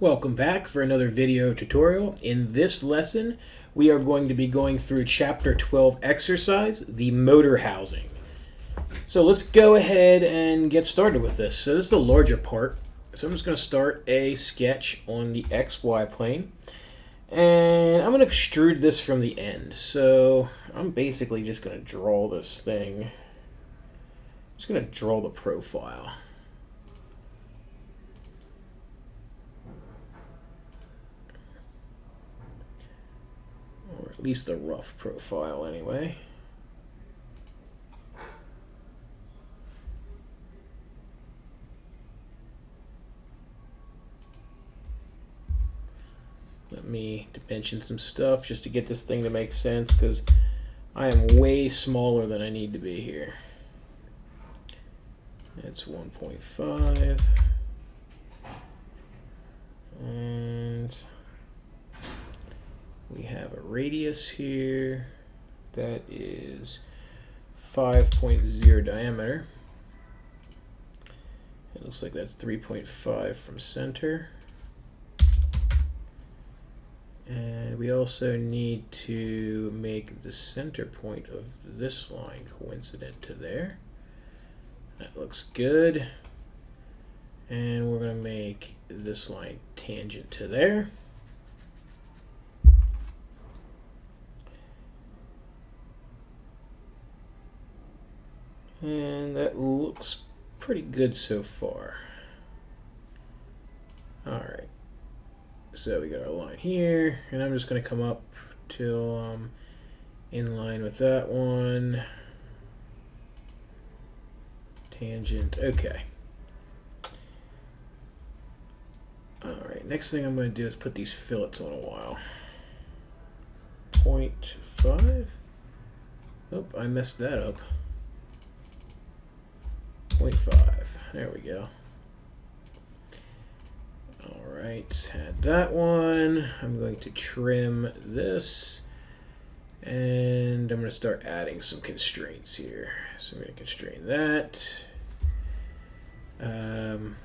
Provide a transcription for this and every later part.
Welcome back for another video tutorial. In this lesson, we are going to be going through Chapter 12 exercise, the motor housing. So let's go ahead and get started with this. So this is the larger part. So I'm just going to start a sketch on the XY plane. And I'm going to extrude this from the end. So I'm basically just going to draw this thing. I'm just going to draw the profile. Or at least the rough profile anyway. Let me dimension some stuff just to get this thing to make sense, because I am way smaller than I need to be here. That's 1.5. And we have a radius here that is 5.0 diameter. It looks like that's 3.5 from center. And we also need to make the center point of this line coincident to there. That looks good. And we're going to make this line tangent to there. And that looks pretty good so far. Alright. So we got our line here, and I'm just going to come up till I'm in line with that one. Tangent, okay. Alright, next thing I'm going to do is put these fillets on a while. 0.5. Oh, I messed that up. 0.5. There we go. Alright, had that one. I'm going to trim this. And I'm going to start adding some constraints here. So I'm going to constrain that. I'm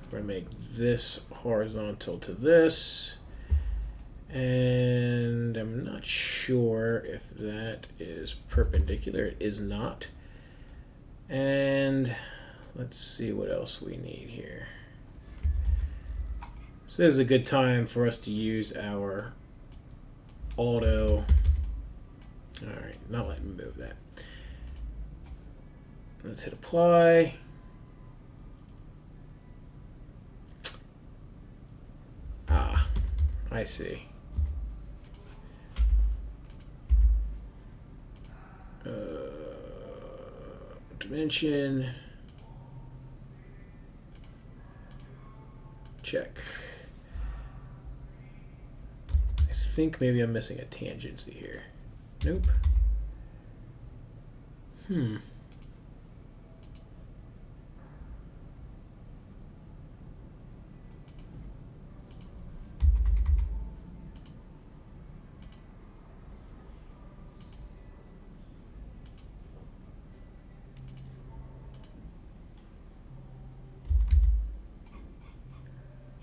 going to make this horizontal to this. And I'm not sure if that is perpendicular. It is not. And let's see what else we need here. So this is a good time for us to use our auto. Alright, not letting me move that. Let's hit apply. Ah, I see. Dimension. Check. I think maybe I'm missing a tangency here. Nope.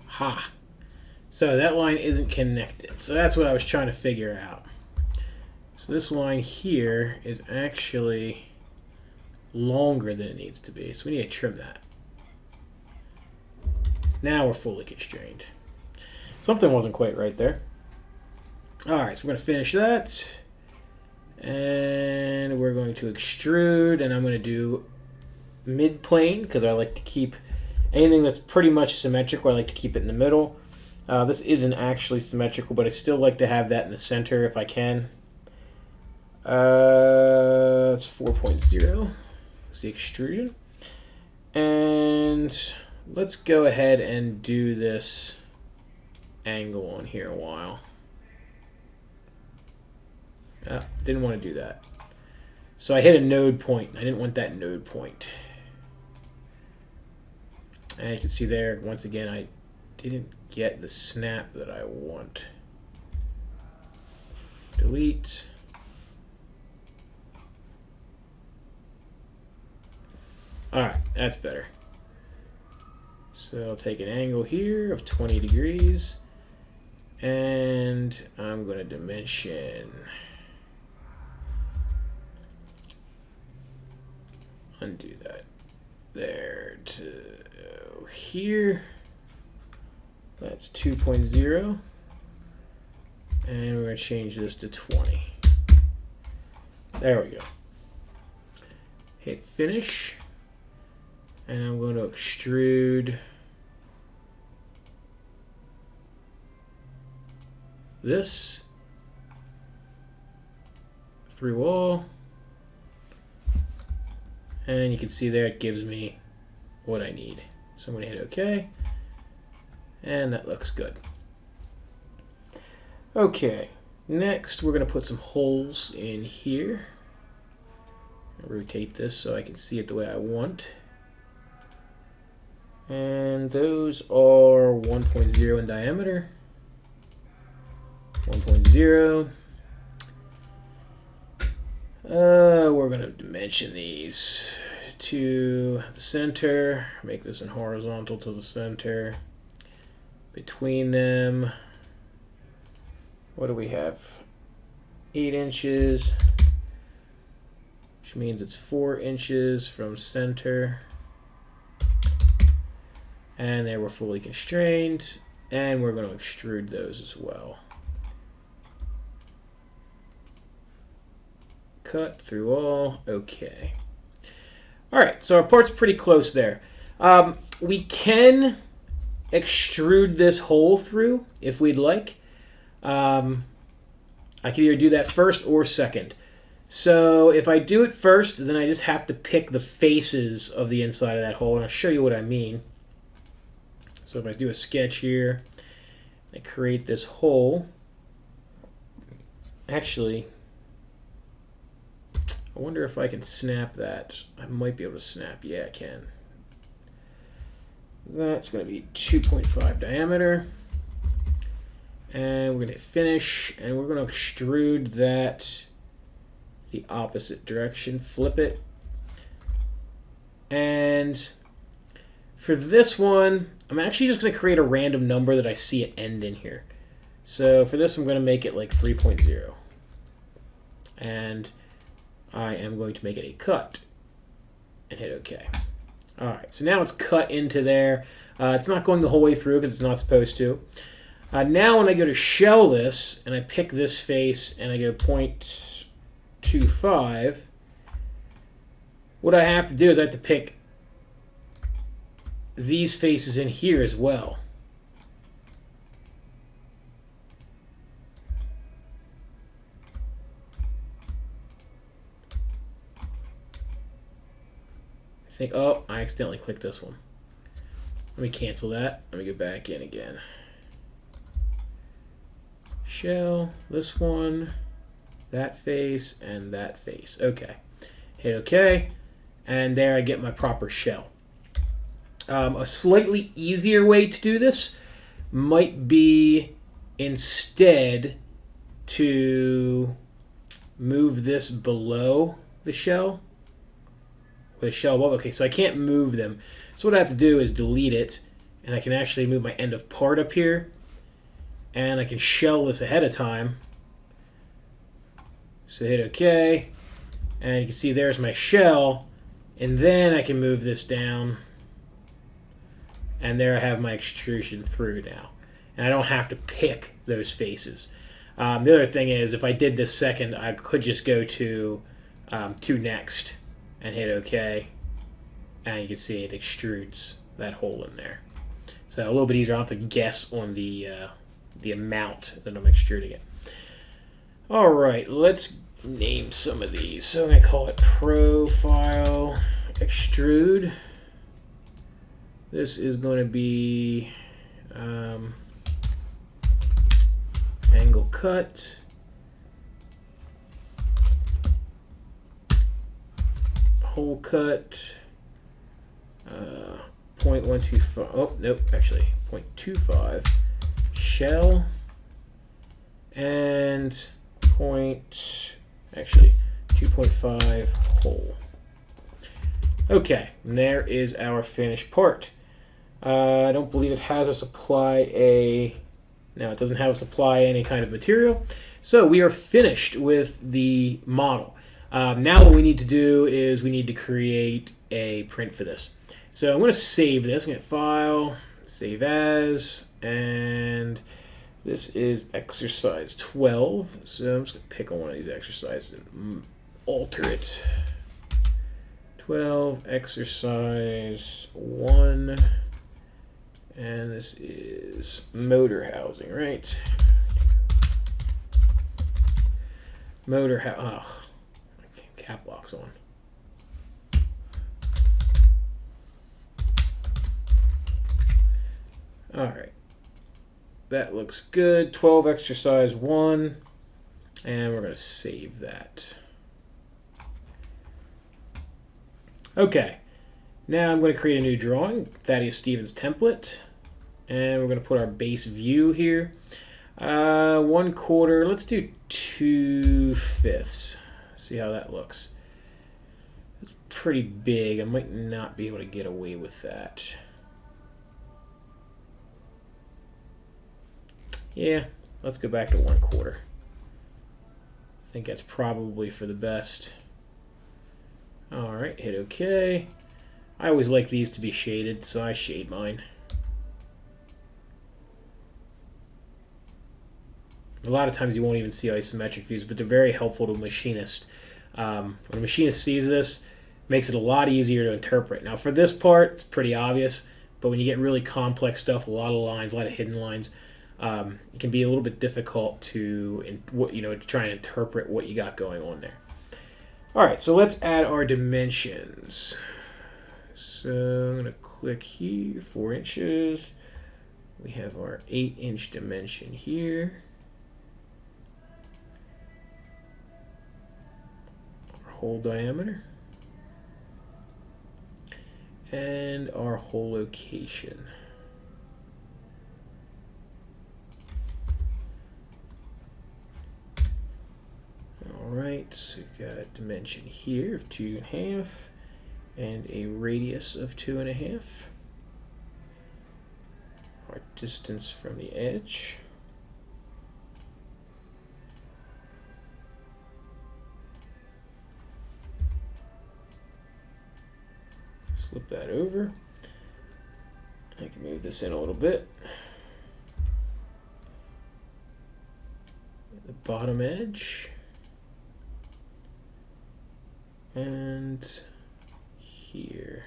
Ha! So that line isn't connected. So that's what I was trying to figure out. So this line here is actually longer than it needs to be. So we need to trim that. Now we're fully constrained. Something wasn't quite right there. Alright, so we're going to finish that. And we're going to extrude. And I'm going to do mid-plane because I like to keep anything that's pretty much symmetrical. I like to keep it in the middle. This isn't actually symmetrical, but I still like to have that in the center if I can. It's 4.0. It's the extrusion. And let's go ahead and do this angle on here a while. Didn't want to do that. So I hit a node point. I didn't want that node point. And you can see there, once again, I didn't get the snap that I want. Delete. Alright, that's better. So I'll take an angle here of 20 degrees, and I'm going to dimension. Undo that. There to here. That's 2.0. And we're going to change this to 20. There we go. Hit finish. And I'm going to extrude this through all. And you can see there it gives me what I need. So I'm going to hit OK. And that looks good. Okay, next we're going to put some holes in here. Rotate this so I can see it the way I want. And those are 1.0 in diameter. 1.0. We're going to dimension these to the center. Make this in horizontal to the center. Between them, what do we have? 8 inches, which means it's 4 inches from center. And there we're fully constrained, and we're going to extrude those as well. Cut through all. Okay. All right, so our part's pretty close there. We can extrude this hole through if we'd like. I can either do that first or second. So if I do it first, then I just have to pick the faces of the inside of that hole, and I'll show you what I mean. So if I do a sketch here, I create this hole. Actually, I wonder if I can snap that. I might be able to snap. Yeah, I can. That's going to be 2.5 diameter. And we're going to hit finish, and we're going to extrude that the opposite direction. Flip it. And for this one, I'm actually just going to create a random number that I see it end in here. So for this, I'm going to make it like 3.0. And I am going to make it a cut and hit OK. All right, so now it's cut into there. It's not going the whole way through because it's not supposed to. Now when I go to shell this, and I pick this face, and I go 0.25, what I have to do is I have to pick these faces in here as well. I think, oh, I accidentally clicked this one. Let me cancel that. Let me go back in again. Shell, this one, that face, and that face. Okay. Hit OK. And there I get my proper shell. A slightly easier way to do this might be instead to move this below the shell. With a shell above. Okay, so I can't move them. So what I have to do is delete it, and I can actually move my end of part up here, and I can shell this ahead of time. So hit OK, and you can see there's my shell, and then I can move this down, and there I have my extrusion through now. And I don't have to pick those faces. The other thing is, if I did this second, I could just go to next and hit OK, and you can see it extrudes that hole in there. So a little bit easier. I don't have to guess on the amount that I'm extruding it. All right, let's name some of these. So I'm going to call it Profile Extrude. This is going to be Angle Cut. Hole Cut. 0.125. Oh, nope, actually 0.25. Shell. And 2.5 hole. Okay, and there is our finished part. I don't believe it has us apply a... No, it doesn't have us apply any kind of material. So we are finished with the model. Now what we need to do is we need to create a print for this. So I'm going to save this. I'm going to File, Save As, and this is exercise 12. So I'm just going to pick on one of these exercises and alter it. 12, exercise 1. And this is motor housing, right? Motor housing. Oh, cap lock's on. All right. That looks good. 12, exercise 1. And we're going to save that. Okay. Now I'm going to create a new drawing, Thaddeus Stevens template. And we're going to put our base view here. 1/4, let's do 2/5. See how that looks. It's pretty big. I might not be able to get away with that. Yeah, let's go back to 1/4. I think that's probably for the best. Alright, hit OK. I always like these to be shaded, so I shade mine. A lot of times you won't even see isometric views, but they're very helpful to a machinist. When a machinist sees this, it makes it a lot easier to interpret. Now for this part, it's pretty obvious, but when you get really complex stuff, a lot of lines, a lot of hidden lines, it can be a little bit difficult to try and interpret what you got going on there. All right, so let's add our dimensions. So I'm going to click here, 4 inches. We have our 8-inch dimension here. Our hole diameter. And our hole location. Alright, so we've got a dimension here of 2.5 and a radius of 2.5. Our distance from the edge. Slip that over. I can move this in a little bit. The bottom edge. And here,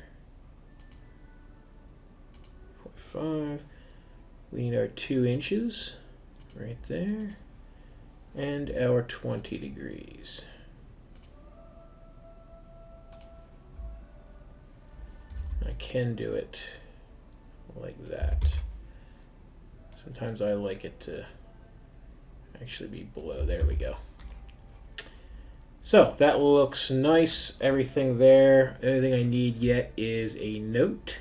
0.5. We need our 2 inches right there, and our 20 degrees. I can do it like that. Sometimes I like it to actually be below. There we go. So that looks nice, everything there. The only thing I need yet is a note.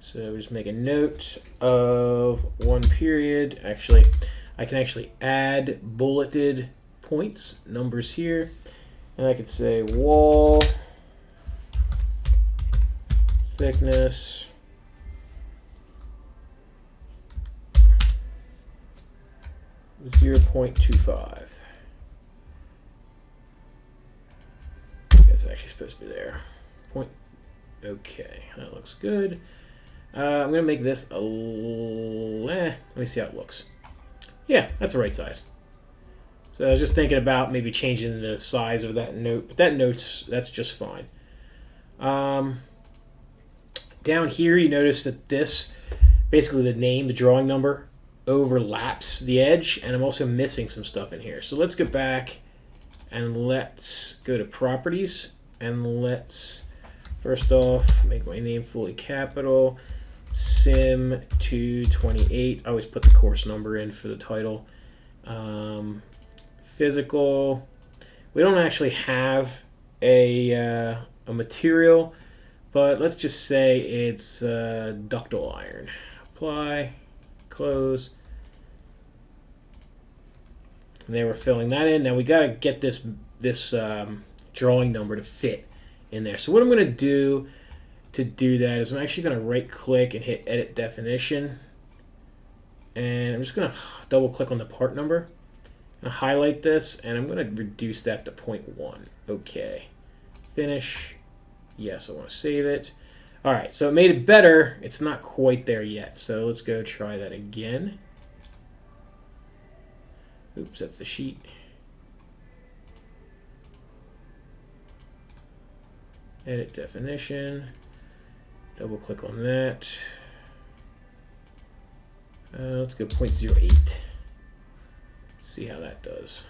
So just make a note of 1 period. Actually, I can actually add bulleted points, numbers here. And I could say wall thickness 0.25. It's actually supposed to be there. Okay, that looks good. I'm gonna make this a let me see how it looks. Yeah, that's the right size. So I was just thinking about maybe changing the size of that note, but that's just fine. Down here, you notice that this, basically the name, the drawing number, overlaps the edge, and I'm also missing some stuff in here. So let's go back. And let's go to properties, and let's first off make my name fully capital, Sim 228. I always put the course number in for the title. Physical. We don't actually have a material, but let's just say it's ductile iron. Apply, close. And they were filling that in. Now we got to get this drawing number to fit in there. So what I'm going to do to do that is I'm actually going to right click and hit edit definition. And I'm just going to double click on the part number. I'm going to highlight this and I'm going to reduce that to 0.1. Okay. Finish. Yes, I want to save it. All right, so it made it better. It's not quite there yet. So let's go try that again. Oops, that's the sheet. Edit definition. Double click on that. Let's go 0.08. See how that does.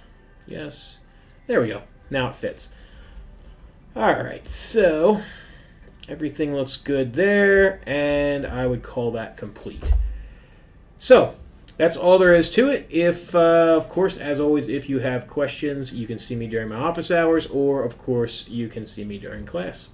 Yes. There we go. Now it fits. All right, so everything looks good there, and I would call that complete. So that's all there is to it. If, of course, as always, if you have questions, you can see me during my office hours, or, of course, you can see me during class.